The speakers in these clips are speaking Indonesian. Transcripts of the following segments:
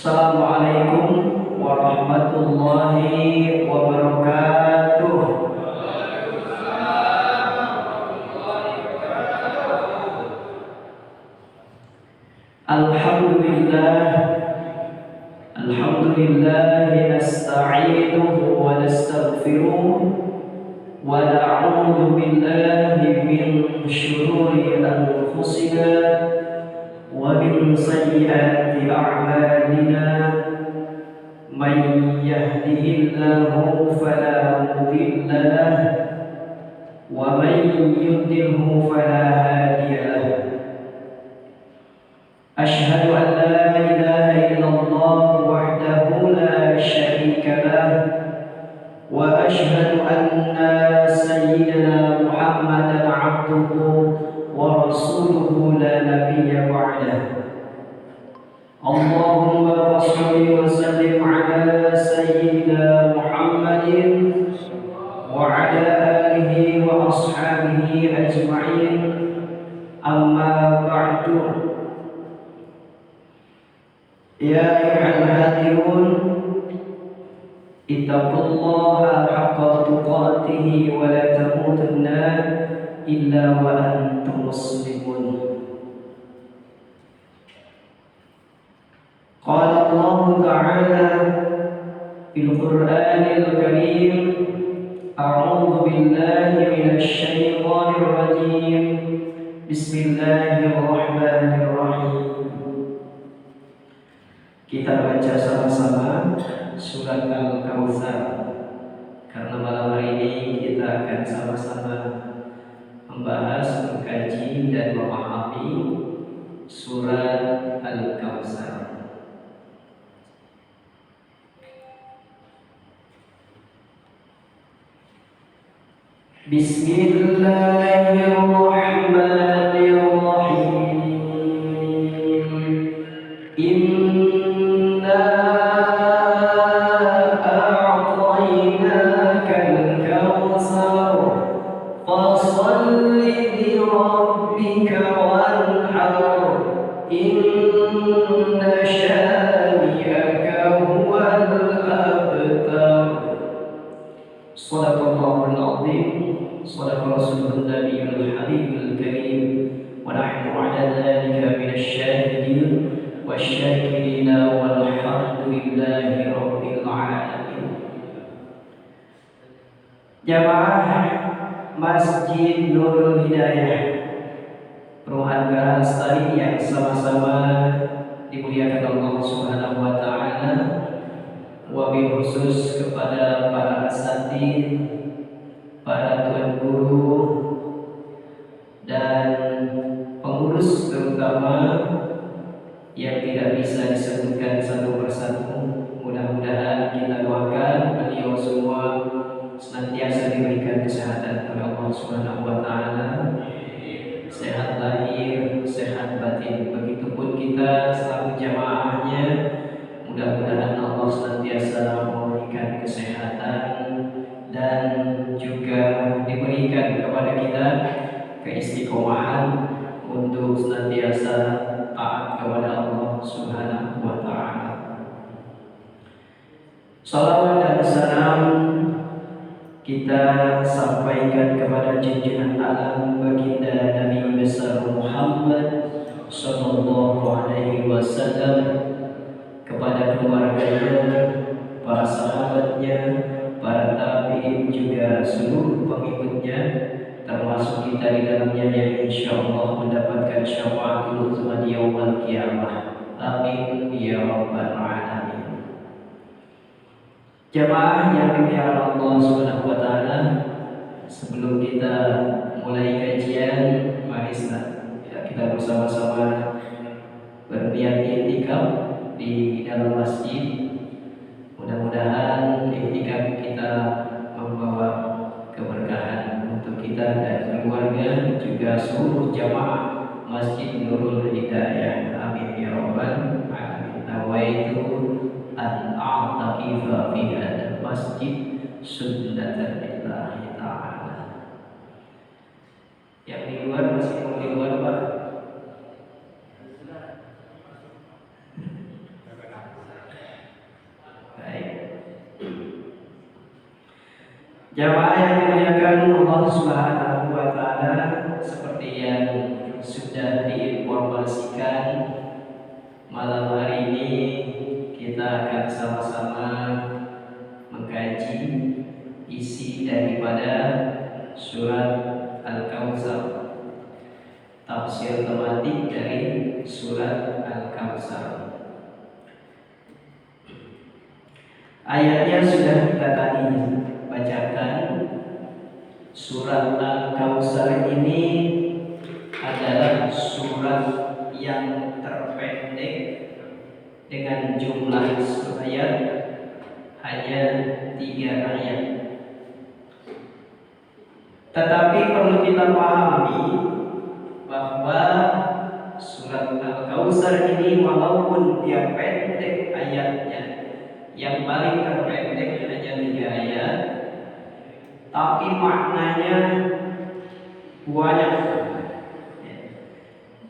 Assalamualaikum warahmatullahi wabarakatuh. Alhamdulillah, alhamdulillah nasta'inuhu wa nastaghfiruh wa na'udzu billahi min syururi anfusina wa min sayyiati a'malina. Man yahdihillahu fala mudilla lahu wa man yudlilhu fala hadiya lahu. Asyhadu an la ilaha illallah wahdahu la syarika lahu wa asyhadu anna sayyidina Muhammadan abduhu wa rasuluhu la nabiyya ba'dahu. Allahumma shalli wa sallim ala sayyidina Muhammadin wa ala alihi wa ashabihi ajma'in. Amma ba'du. Ya ayyuhal hadirun, ittaqullaha haqqa tuqatih wa la tamutunna illa wa antum muslimun. Qala Allah Ta'ala fil Qur'anil Karim, a'udzu billahi minasy syaithanir rajim. Bismillahirrahmanirrahim. Kita baca sama-sama surat Al-Kautsar, karena malam hari ini kita akan sama-sama membahas, mengkaji dan memahami surat Al-Kautsar. Bismillahirrahmanirrahim. Inna a'tainakal kautsar fasholli li rabbika wanhar inna syani'aka huwal abtar. Shadaqallahul azim. Shadaqa rasulun nabiyul habibul karim. Wa nahnu ala dhalika minasy syahidin wasyakirina walhamdulillahi rabbil alamin. Jamaah Masjid Nurul Hidayah Perumahan Geraha Lestari yang sama-sama dimuliakan Allah Subhanahu wa taala, wabil khusus kepada para asatidz, para tuan guru dan pengurus terutama yang tidak bisa disebutkan satu persatu. Mudah-mudahan kita doakan beliau semua senantiasa diberikan kesehatan oleh Allah Subhanahu wa taala, sehat lahir, sehat batin. Begitupun kita selaku jamaahnya, mudah-mudahan Allah senantiasa memberikan kesehatan dan juga diberikan kepada kita keistiqomahan untuk senantiasa taat kepada Allah Subhanahu wa taala. Salawat dan salam kita sampaikan kepada junjungan alam baginda Nabi besar Muhammad sallallahu alaihi wasallam, kepada keluarganya, para sahabatnya, para tabi'in, juga seluruh pengikutnya, termasuk kita di dalamnya, yang insyaallah mendapatkan syafaatul uzma di yaumil qiyamah. Amin ya rabbal alamin. Jamaah yang dimuliakan Allah Subhanahu wa taala, sebelum kita mulai kajian, mari kita bersama-sama berniat i'tikaf di dalam masjid. Mudah-mudahan i'tikaf kita membawa keberkahan untuk kita dan keluarga, juga seluruh jamaah Masjid Nurul Hidayah. Amin ya rabbal alamin. Nawaitu an a'taqifa fi hadzal masjid sunnatan lillahi ta'ala. Yang di luar masih mau di luar, Pak? Jamaah yang dimuliakan Allah Subhanahu wa taala, seperti yang sudah diinformasikan, malam hari ini kita akan sama-sama mengkaji isi daripada surat Al-Kautsar, tafsir tematik dari surat Al-Kautsar. Ayatnya sudah kita tadi bacakan. Surat Al-Kautsar ini adalah surat yang terpendek dengan jumlah ayat hanya 3 ayat. Tetapi perlu kita pahami bahwa surat Al-Kautsar ini walaupun dia pendek ayatnya, yang paling terpendek hanya 3 ayat, tapi maknanya banyak,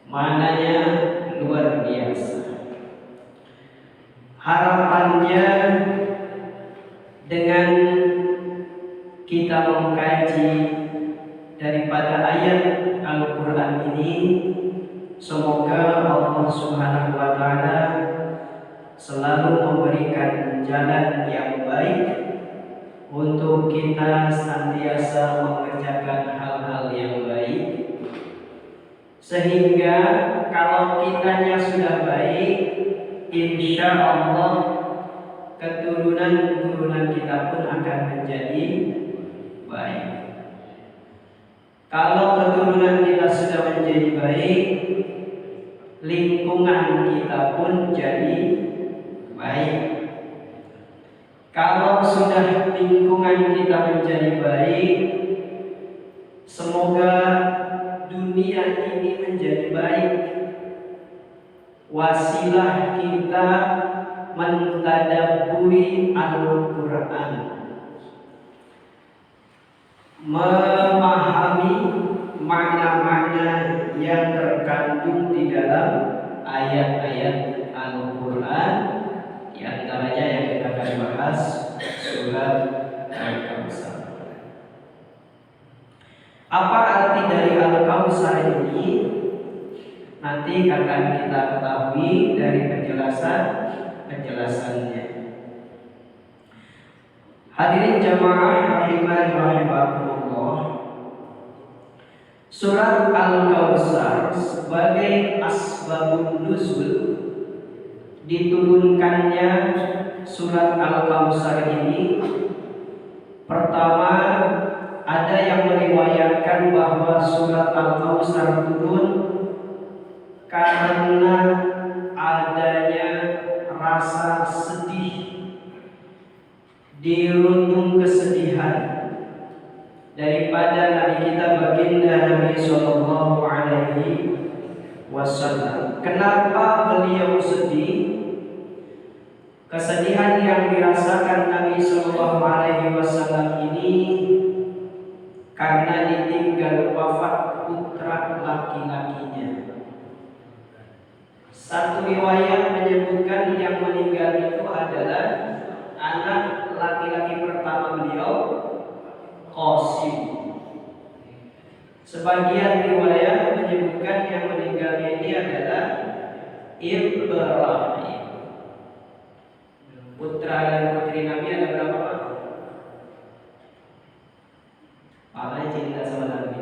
maknanya luar biasa. Harapannya dengan kita mengkaji daripada ayat Al-Quran ini, semoga Allah Subhanahu wa taala selalu memberikan jalan yang baik untuk kita senantiasa mengerjakan hal-hal yang baik, sehingga kalau kitanya sudah baik, insya Allah keturunan kita pun akan menjadi baik. Kalau keturunan kita sudah menjadi baik, lingkungan kita pun jadi baik. Kalau sudah lingkungan kita menjadi baik, semoga dunia ini menjadi baik. Wasilah kita mentadabburi Al-Quran, memahami makna-makna yang terkandung di dalam ayat-ayat Al-Quran, di antaranya yang kita akan bahas surat Al-Kautsar. Apa arti dari Al-Kautsar ini? Nanti akan kita ketahui dari penjelasannya. Hadirin jamaah rahimani rahimakumullah, surat Al-Kautsar sebagai asbabun nuzul diturunkannya surat Al-Kautsar ini. Pertama, ada yang meriwayatkan bahwa surat Al-Kautsar turun karena adanya rasa sedih, dirundung kesedihan daripada Nabi kita baginda Nabi Sallallahu Alaihi Wasallam. Kenapa beliau sedih? Kesedihan yang dirasakan Nabi Sallallahu Alaihi Wasallam ini karena ditinggal wafat putra laki-lakinya. Satu riwayat menyebutkan yang meninggal itu adalah anak laki-laki pertama beliau, Qasim. Sebagian riwayat menyebutkan yang meninggalnya ini adalah Ibrahim. Putra dan putri Nabi ada berapa, Pak? Pakai cinta sama Nabi.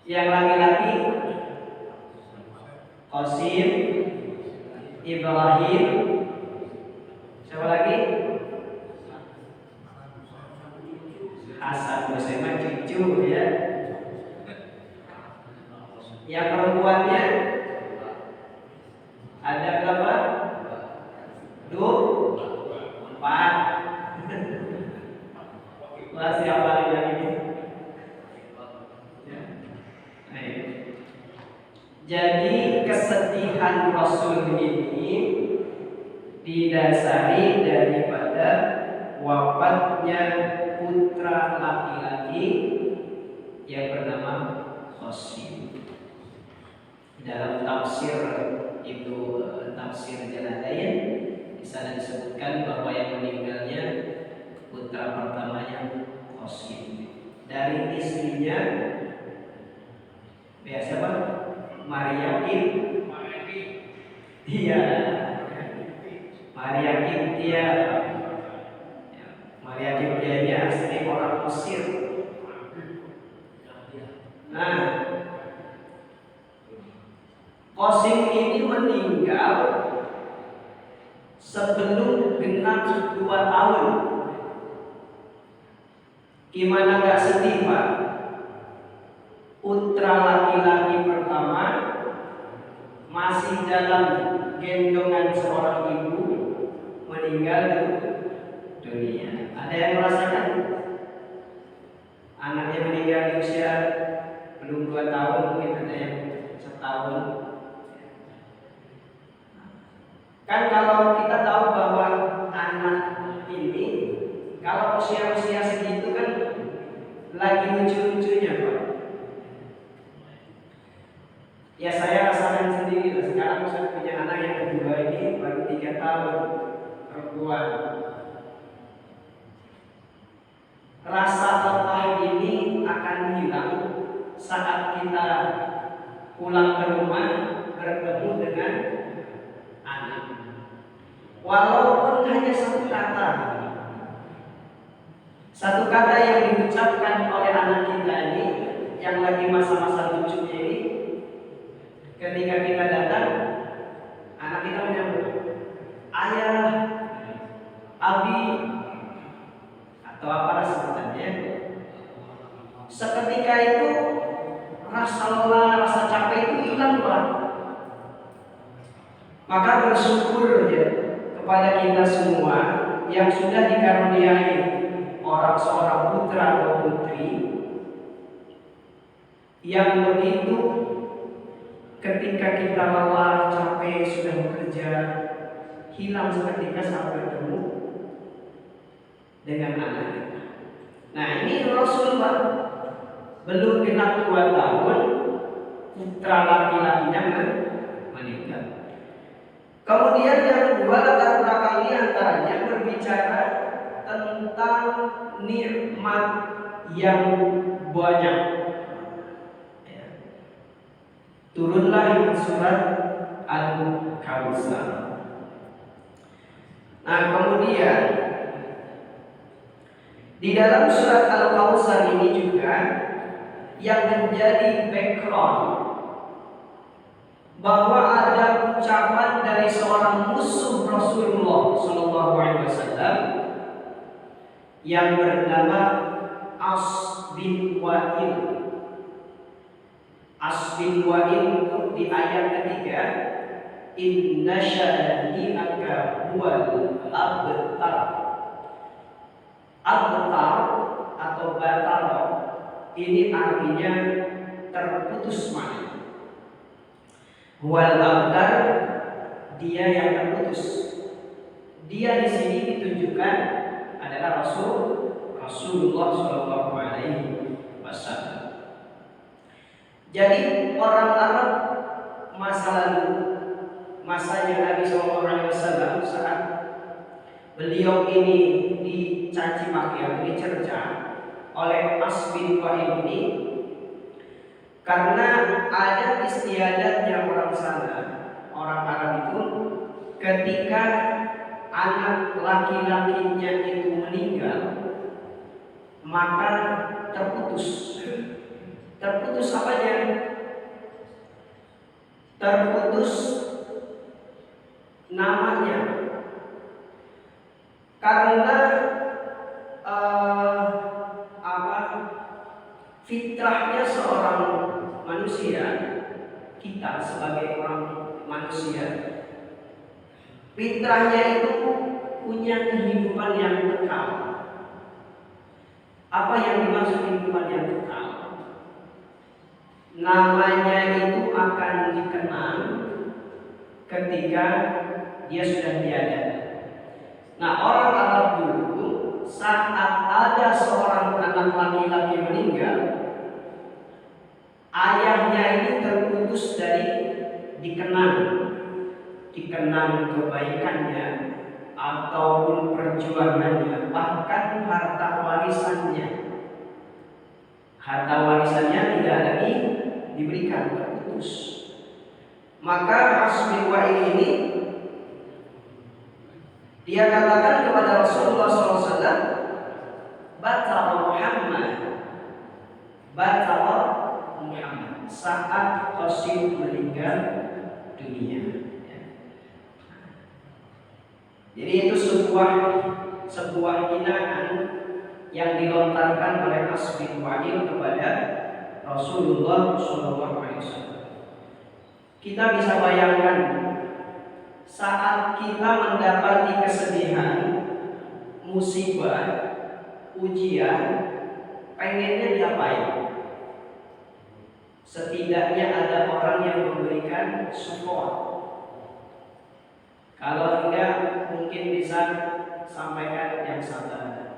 Yang laki-laki Qasim, Ibrahim, siapa lagi? Hasan. Saya cucu ya. Yang perempuannya ada berapa? 4. Wah, siapa yang ini? Jadi kesedihan Rasul ini didasari daripada wafatnya putra laki-laki yang bernama Qasim. Dalam tafsir itu, tafsir Jalalain, Di sana disebutkan bahwa yang meninggalnya putra pertamanya Qasim. Dari istrinya siapa? Maria Iya, Maria Kintia. Maria Kintia ini asli orang Mesir. Nah, Qasim ini meninggal sebelum genap 2 tahun. Gimana gak sedih, Pak? Putra laki-laki pertama masih dalam gendongan seorang ibu meninggal dunia. Ada yang merasakan anaknya meninggal di usia belum 2 tahun, mungkin ada yang 1 tahun. Kan kalau kita tahu bahwa anak ini kalau usia-usia segitu kan lagi lucu-lucunya, Pak. Ya saya rasakan sendiri lah. Sekarang saya punya anak yang kedua ini baru 3 tahun, perempuan. Rasa letah ini akan hilang saat kita pulang ke rumah bertemu dengan anak. Walaupun hanya satu kata yang diucapkan oleh anak kita ini yang lagi masa-masa lucunya ini, ketika kita datang, anak kita menyambut, ayah, abi, atau apa sebutannya. Seketika itu rasa lelah, rasa capek itu hilang, Pak. Maka bersyukur ya kepada kita semua yang sudah dikaruniai seorang putra atau putri yang begitu ketika kita lelah, capek, sudah bekerja, hilang seketika saat bertemu dengan anak kita. Nah, ini Rasulullah belum genap 2 tahun putra laki-lakinya meninggal. Kemudian yang kedua, latar belakang ini antaranya berbicara tentang nikmat yang banyak. Turunlah surat Al-Kautsar. Nah, kemudian di dalam surat Al-Kautsar ini juga yang menjadi background bahwa ada ucapan dari seorang musuh Rasulullah SAW yang bernama As bin Wa'il. As bin Wa'il di ayat ketiga, inna syani'aka huwal abtar. Abtar atau batar ini artinya terputus makna. Huwal abtar, dia yang terputus. Dia di sini ditunjukkan adalah Rasulullah SAW. Jadi orang Arab masa lalu, masanya Nabi SAW, saat beliau ini dicaci maki atau dicerca oleh As bin Wa'il ini, karena ada istiadatnya orang sana, orang Arab itu, ketika anak laki-lakinya itu meninggal, maka terputus apanya? Terputus namanya. Karena fitrahnya seorang manusia, kita sebagai orang manusia, fitrahnya itu punya kehidupan yang kekal. Apa yang dimaksud kehidupan yang kekal? Namanya itu akan dikenang ketika dia sudah tiada. Nah, orang Arab dulu saat ada seorang anak laki-laki meninggal, ayahnya ini terputus dari dikenang kebaikannya, ataupun perjuangannya, bahkan harta warisannya. Harta warisannya tidak lagi diberikan, terputus. Maka As bin Wa'il ini dia katakan kepada Rasulullah SAW, Batara Muhammad, Batara Muhammad, saat Qasim meninggal dunia. Jadi itu sebuah hinaan yang dilontarkan oleh As bin Wa'il kepada Rasulullah SAW. Kita bisa bayangkan saat kita mendapati kesedihan, musibah, ujian, pengennya diapain? Setidaknya ada orang yang memberikan support. Kalau enggak, mungkin bisa sampaikan yang sabar.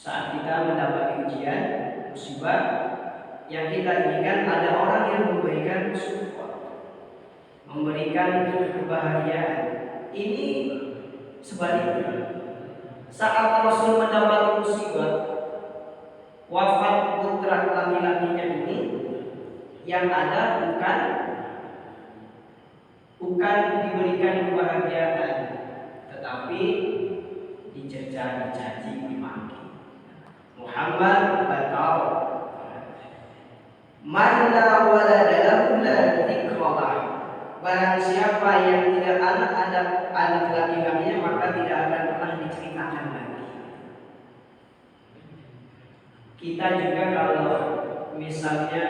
Saat kita mendapati ujian, musibah, yang kita inginkan ada orang yang memberikan support, memberikan kebahagiaan. Ini sebaliknya. Saat Rasul mendapat musibah, wafat putra laki-lakinya ini, yang ada bukan diberikan kebahagiaan, tetapi dicerca, dicaci, dimaki. Muhammad batal. Man la walada lahu la dzikralah. Barang siapa yang tidak ada anak laki-lakinya, maka tidak akan pernah diceritakan lagi. Kita juga kalau misalnya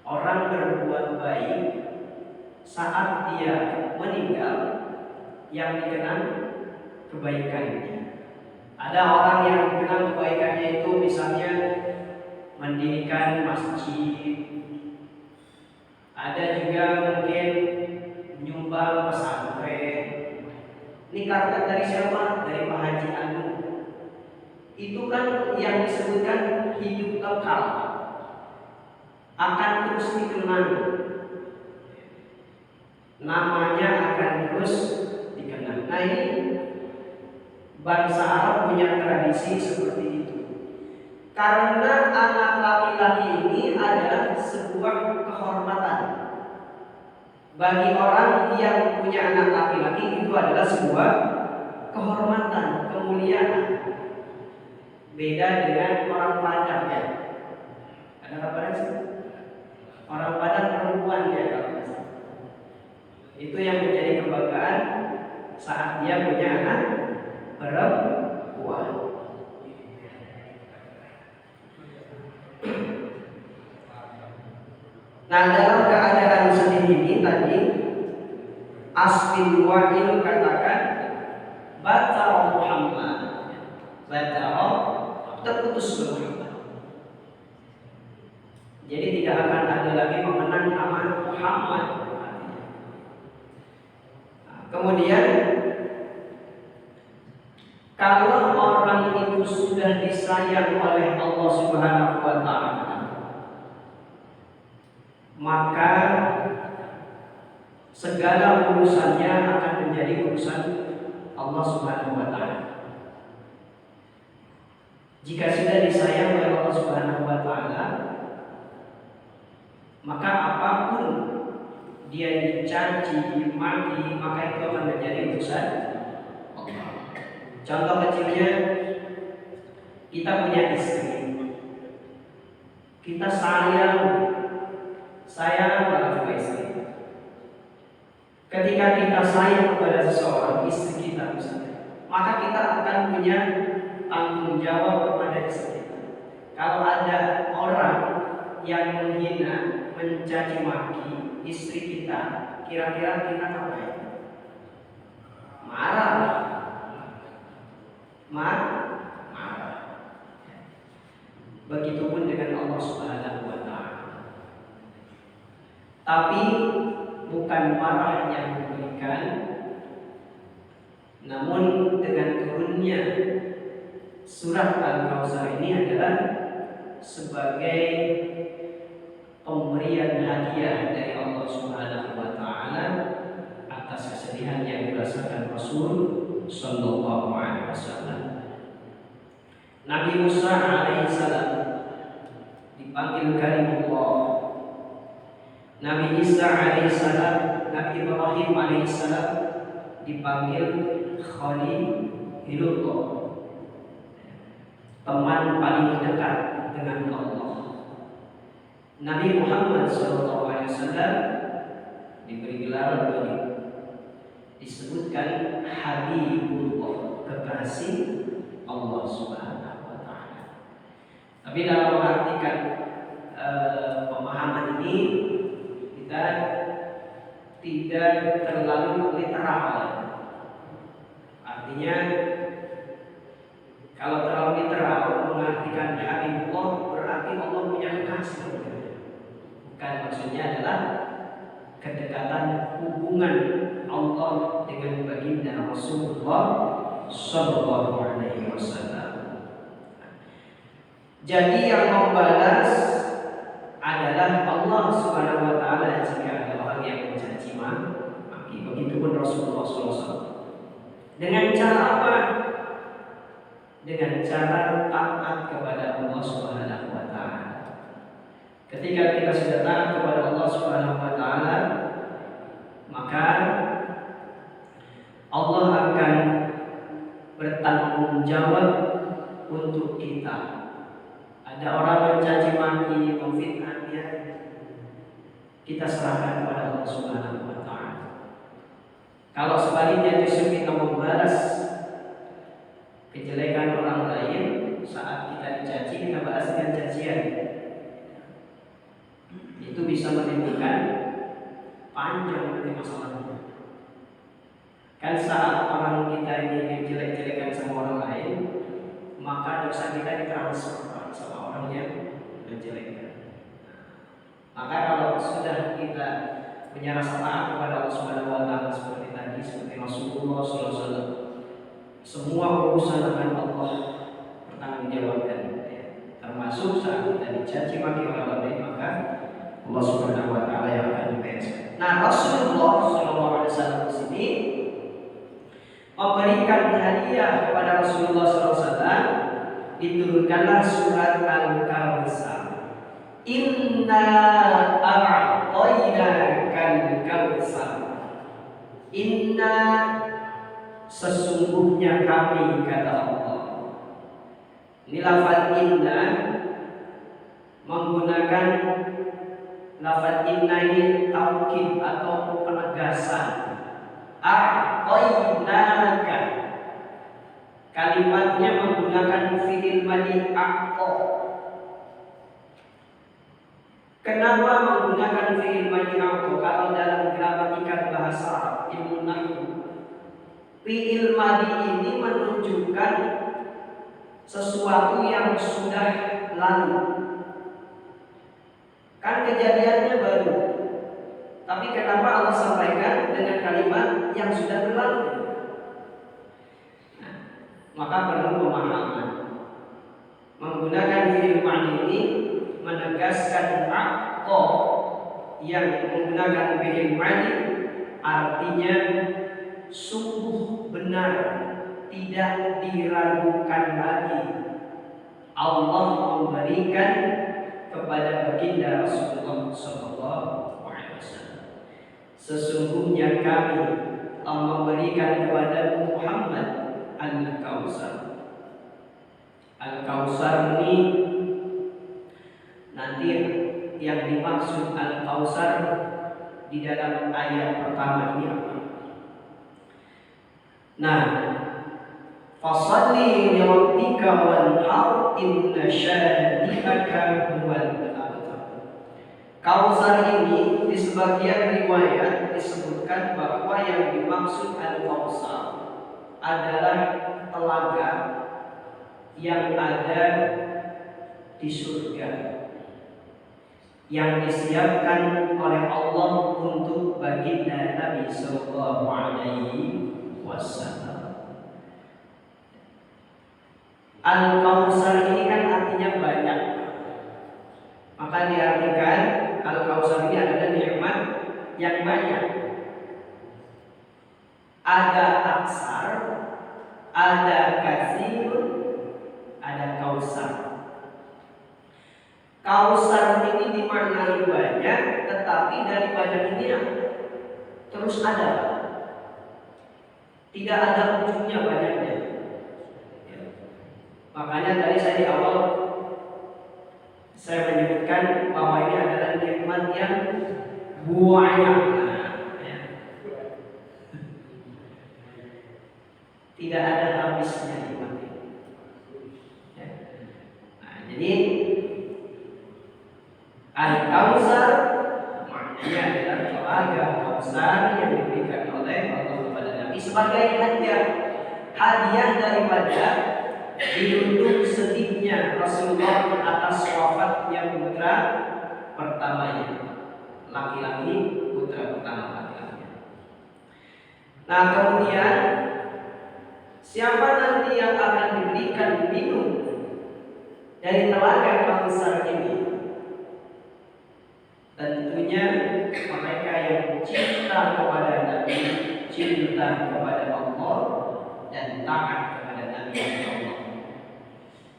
orang berbuat baik, saat dia meninggal, yang dikenang kebaikannya. Ada orang yang dikenang kebaikannya itu misalnya mendirikan masjid, ada juga mungkin menyumbang pesantren. Ini karena dari siapa? Dari Pak Haji Anu. Itu kan yang disebutkan hidup kekal, akan terus dikenang, namanya akan terus dikenang. Nah ini bangsa Arab punya tradisi seperti itu. Karena anak laki-laki ini adalah sebuah kehormatan. Bagi orang yang punya anak laki-laki itu adalah sebuah kehormatan, kemuliaan. Beda dengan orang Padang ya. Ada apa sih? Orang Padang perempuan ya kalau misalnya. Itu yang menjadi kebanggaan saat dia punya anak perempuan. Nah, dalam keadaan sedih ini tadi As bin Wa'il katakan Batara Muhammad, Batara, terputus Muhammad. Jadi tidak akan ada lagi mengenang nama Muhammad. Nah, kemudian kalau orang itu sudah disayang oleh Allah Subhanahu wa Ta'ala, maka segala urusannya akan menjadi urusan Allah Subhanahu wa Ta'ala. Jika sudah disayang oleh Allah Subhanahu wa Ta'ala, maka apapun dia dicaci, dimaki, maka itu akan menjadi urusan Allah. Contoh kecilnya, kita punya istri, kita sayang banget sama istri. Ketika kita sayang kepada seseorang, istri kita misalnya, maka kita akan punya tanggung jawab kepada istri kita. Kalau ada orang yang menghina, mencaci maki istri kita, kira-kira kita ngapain? Marah. Begitupun dengan Allah Subhanahu wa Ta'ala. Tapi bukan marah yang diberikan, namun dengan turunnya surat Al-Kautsar ini adalah sebagai pemberian hadiah dari Allah Subhanahu wa Ta'ala atas kesedihan yang dirasakan Rasul Sallallahu Alaihi Wasallam. Nabi Musa alaihissalam dipanggil kalimullah. Nabi Isa alaihissalam, Nabi Ibrahim alaihissalam dipanggil Khalilullah, teman paling dekat dengan Allah. Nabi Muhammad SAW diberi gelar Nabi, disebutkan Habibullah, kekasih Allah Subhanahu wa Ta'ala. Tapi dalam mengartikan pemahaman ini, kita tidak terlalu literal. Artinya, kalau terlalu literal mengartikan Habibullah berarti Allah punya kekasih. Bukan, maksudnya adalah kedekatan hubungan Allah dengan baginda Rasulullah Sallallahu Alaihi Wasallam. Jadi yang membalas adalah Allah Subhanahu Wa Taala jika ada orang yang mencaci maki. Begitupun Rasulullah SAW. Dengan cara apa? Dengan cara taat kepada Allah Subhanahu Wa Taala. Ketika kita sudah taat kepada Allah Subhanahu Wa Taala, maka Allah akan bertanggung jawab untuk kita. Ada orang mencaci maki, memfitnah dia, kita serahkan kepada Allah Subhanahu Wa Taala. Kalau sebaliknya justru kita membalas kejelekan orang lain, saat kita dicaci kita balas dengan cacian, itu bisa menimbulkan panjang nanti masalahnya. Kan saat orang kita ini jelek-jelekan sama orang lain, maka dosa kita ditransfer sama orang yang menjelekkan. Maka kalau sudah kita punya rasa taat kepada Allah Subhanahu Wa Taala seperti tadi, seperti Rasulullah SAW, semua urusan akan Allah pertanggungjawabkan. Termasuk saat kita dicaci maki oleh orang lain, maka Allah Subhanahu Wa Taala yang akan dibereskan. Nah, Rasulullah SAW di sini memberikan hadiah kepada Rasulullah SAW, diturunkanlah surat Al-Kautsar. Inna a'tainakal kautsar. Inna, sesungguhnya kami, kata Allah. Ini lafaz inna menggunakan lafaz inna ini taukid atau penegasan. A'tainaka, kalimatnya menggunakan fi'il madhi a'ta. Kenapa menggunakan fi'il madhi a'ta? Kalau dalam gramatikal bahasa Arab, ilmu nahwu, fi'il madhi ini menunjukkan sesuatu yang sudah lalu. Kan kejadiannya baru, tapi kenapa Allah sampaikan dengan kalimat yang sudah berlalu? Nah, maka perlu pemahaman. Menggunakan fi'il madhi ini menegaskan a'ta yang menggunakan fi'il madhi, artinya sungguh benar, tidak diragukan lagi. Allah memberikan kepada baginda Rasulullah SAW. Sesungguhnya kami Allah memberikan kepada Muhammad Al-Kautsar. Al-Kautsar ini nanti yang dimaksud Al-Kautsar di dalam ayat pertama ini apa? Nah, fasalli li rabbika wanhar inna syani'aka huwal abtar. Kautsar ini di sebagian riwayat disebutkan bahwa yang dimaksud Al-Kautsar adalah telaga yang ada di surga, yang disiapkan oleh Allah untuk baginda Nabi Sallallahu Alaihi Wasallam. Al-Kautsar ini kan artinya banyak, maka diartikan Al-Kautsar ini adalah nikmat yang banyak. Ada aksar, ada kasir, ada kausar. Kausar ini dimaknai banyak, tetapi dari banyak ini terus ada, tidak ada ujungnya banyaknya. Makanya tadi saya di awal saya menyebutkan bahwa ini adalah nikmat yang banyak. Tidak ada habisnya nikmat ini. Jadi Al-Kautsar maknanya adalah telaga Kautsar yang diberikan oleh Allah kepada Nabi sebagai hadiah daripada dirundung sedihnya Rasulullah atas wafatnya putra pertamanya, laki-laki putra pertama laki-laki. Nah, kemudian siapa nanti yang akan diberikan minum dari telaga Kautsar ini? Tentunya mereka yang cinta kepada Nabi, cinta kepada Allah, dan taat kepada Nabi Allah.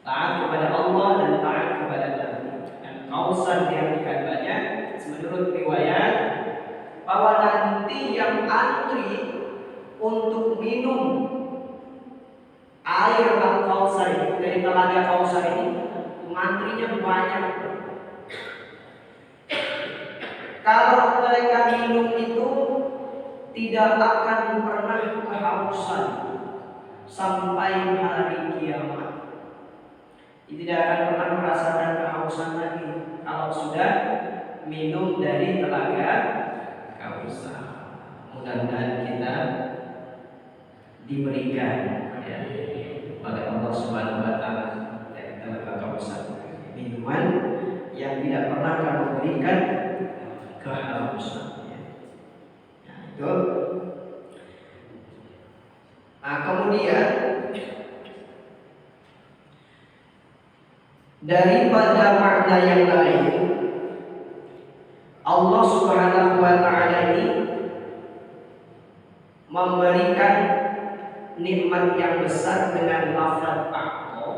Taat kepada Allah dan taat kepada Nabi. Dan Kautsar diartikan banyak. Menurut riwayat bahwa nanti yang antri untuk minum air Kautsar ini dari telaga Kautsar ini, antrinya banyak. Kalau mereka minum itu tidak akan pernah kehausan sampai hari kiamat. Tidak akan pernah merasakan kehausan lagi kalau sudah minum dari telaga Kautsar. Mudah-mudahan kita diberikan oleh Allah Subhanahu wa taala dari telaga Kautsar, minuman yang tidak pernah akan memberikan kehausan. Nah, itu. Nah, kemudian daripada makna yang lain, Allah Subhanahu wa taala ini memberikan nikmat yang besar dengan lafaz aqo.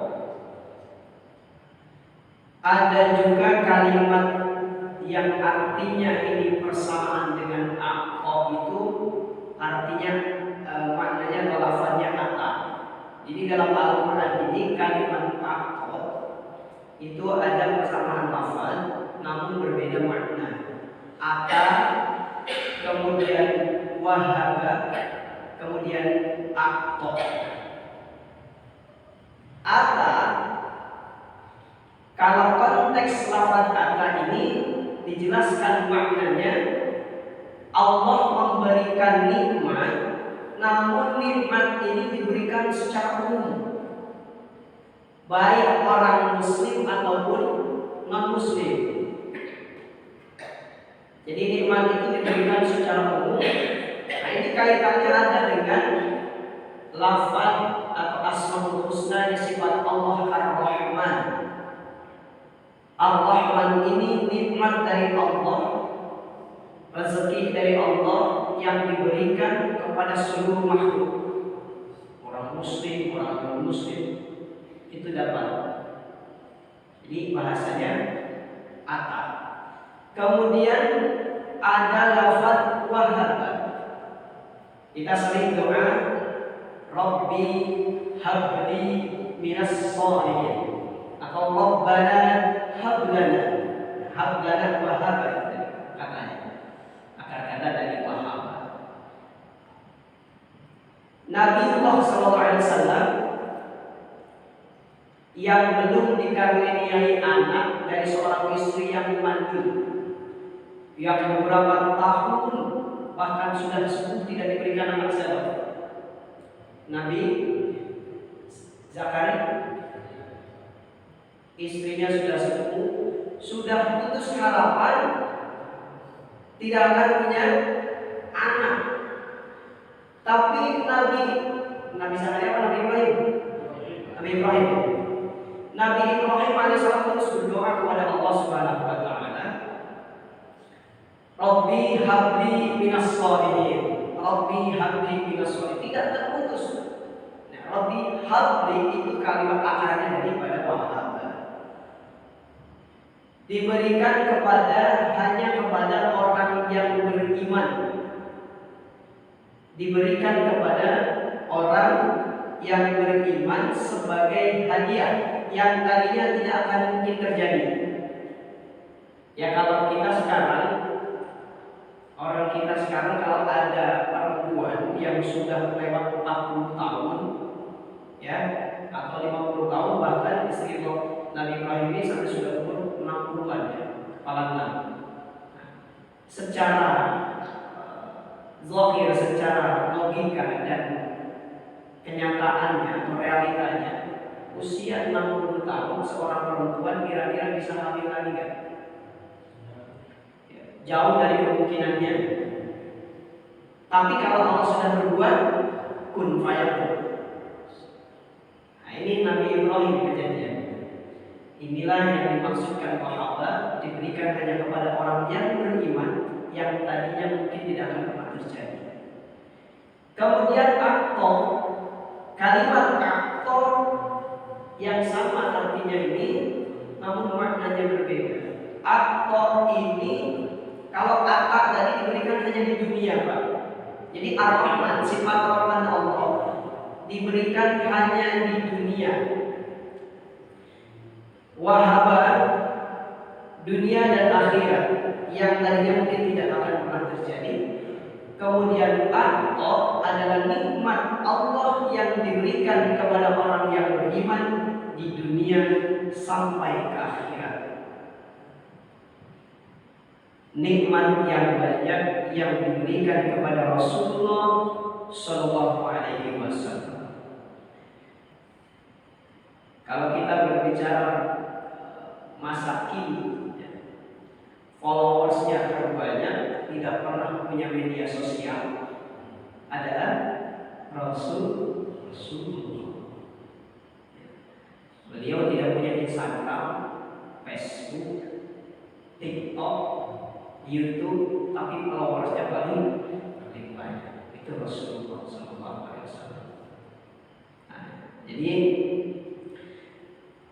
Ada juga kalimat yang artinya ini persamaan dengan aqo, itu artinya maknanya atau lafaznya ata. Jadi dalam Al-Quran ini kalimat aqo itu ada persamaan lafaz namun berbeda makna. Ata, kemudian wahaba, kemudian aqo. Ata, kalau konteks lafaz ata ini dijelaskan maknanya Allah memberikan nikmat, namun nikmat ini diberikan secara umum, baik orang muslim ataupun non-muslim. Jadi nikmat itu diberikan secara umum. Nah, ini kaitannya ada dengan lafaz atau asmaul husna yang sifat Allah Ar-Rahman. Ar-Rahman ini nikmat dari Allah, rezeki dari Allah yang diberikan kepada seluruh makhluk. Orang muslim, orang non-muslim itu dapat. Ini bahasanya ata. Kemudian ada lafaz wahab. Kita sering doa, Rabbi habli minas sholihin, atau Rabbana hablana. Hablana wahab katanya. Akar kata dari wahab. Nabiullah SAW yang belum dikaruniai anak dari seorang istri yang mandul, yang beberapa tahun bahkan sudah sepuh tidak diberikan anak siapa? Nabi Zakaria. Istrinya sudah sepuh, sudah putus harapan tidak akan punya anak. Tapi Nabi Zakaria apa Nabi Ibrahim? Nabi Ibrahim. Nabi Ibrahim alaihissalam terus berdoa kepada Allah Subhanahu wa taala, Rabbi habli minas sholihin. Rabbi habli minas sholihin, tidak terputus. Nah, Rabbi habli itu kalimat akarnya daripada wahaba. Diberikan hanya kepada orang yang beriman. Diberikan kepada orang yang beriman sebagai hadiah yang tadinya tidak akan mungkin terjadi. Ya kalau orang kita sekarang kalau ada perempuan yang sudah lewat 40 tahun ya atau 50 tahun, bahkan istri Nabi Ibrahim ini sampai sudah umur 60-an ya, kepala 6. Secara zahir, secara logika dan kenyataannya atau realitanya, usia 60 tahun seorang perempuan kira-kira bisa hamil lagi kan? Jauh dari kemungkinannya. Tapi kalau Allah sudah berbuat, kun fayakun. Nah, ini Nabi Ibrahim kejadian. Inilah yang dimaksudkan wahaba, diberikan hanya kepada orang yang beriman, yang tadinya mungkin tidak akan pernah terjadi. Kemudian aktor, kalimat aktor yang sama artinya ini, namun maknanya berbeda. Aktor ini kalau akad tadi diberikan hanya di dunia, Pak. Jadi Ar-Rahman, sifat Rahman Allah diberikan hanya di dunia. Wahaba, dunia dan akhirat yang tadinya mungkin tidak akan pernah terjadi. Kemudian akad adalah nikmat Allah yang diberikan kepada orang yang beriman di dunia sampai ke akhirat. Nikmat yang banyak yang diberikan kepada Rasulullah Shallallahu Alaihi Wasallam. Kalau kita berbicara masa kini, followersnya terbanyak, tidak pernah punya media sosial adalah Rasulullah. Beliau tidak punya Instagram, Facebook, TikTok, YouTube, tapi followersnya paling banyak. Itu Rasulullah SAW. Nah, jadi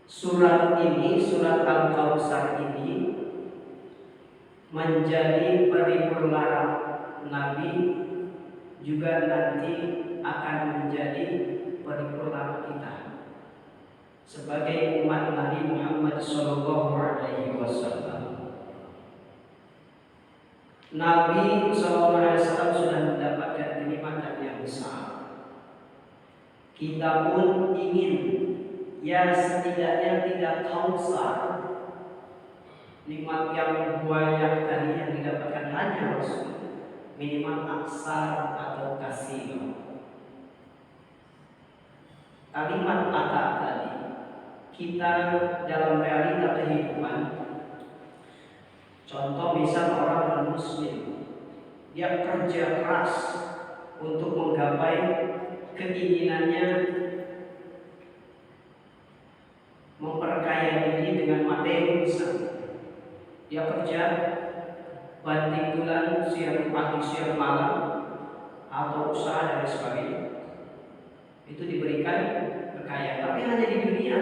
surat ini, surat Al-Kautsar ini menjadi paripurna Nabi, juga nanti akan menjadi paripurna kita sebagai umat Nabi Muhammad SAW. Nabi SAW sudah mendapatkan kenikmatan yang besar. Kita pun ingin, ya setidaknya tidak kautsar, nikmat yang banyak tadi yang didapatkan hanya Rasul, minimal aksar atau kasih. Kalimat kata tadi kita dalam realita kehidupan. Contoh misal orang non-muslim, dia kerja keras untuk menggapai keinginannya memperkaya diri dengan materi misal. Dia kerja banting tulang siang pagi siang malam atau usaha dan sebagainya. Itu diberikan berkaya, tapi hanya di dunia.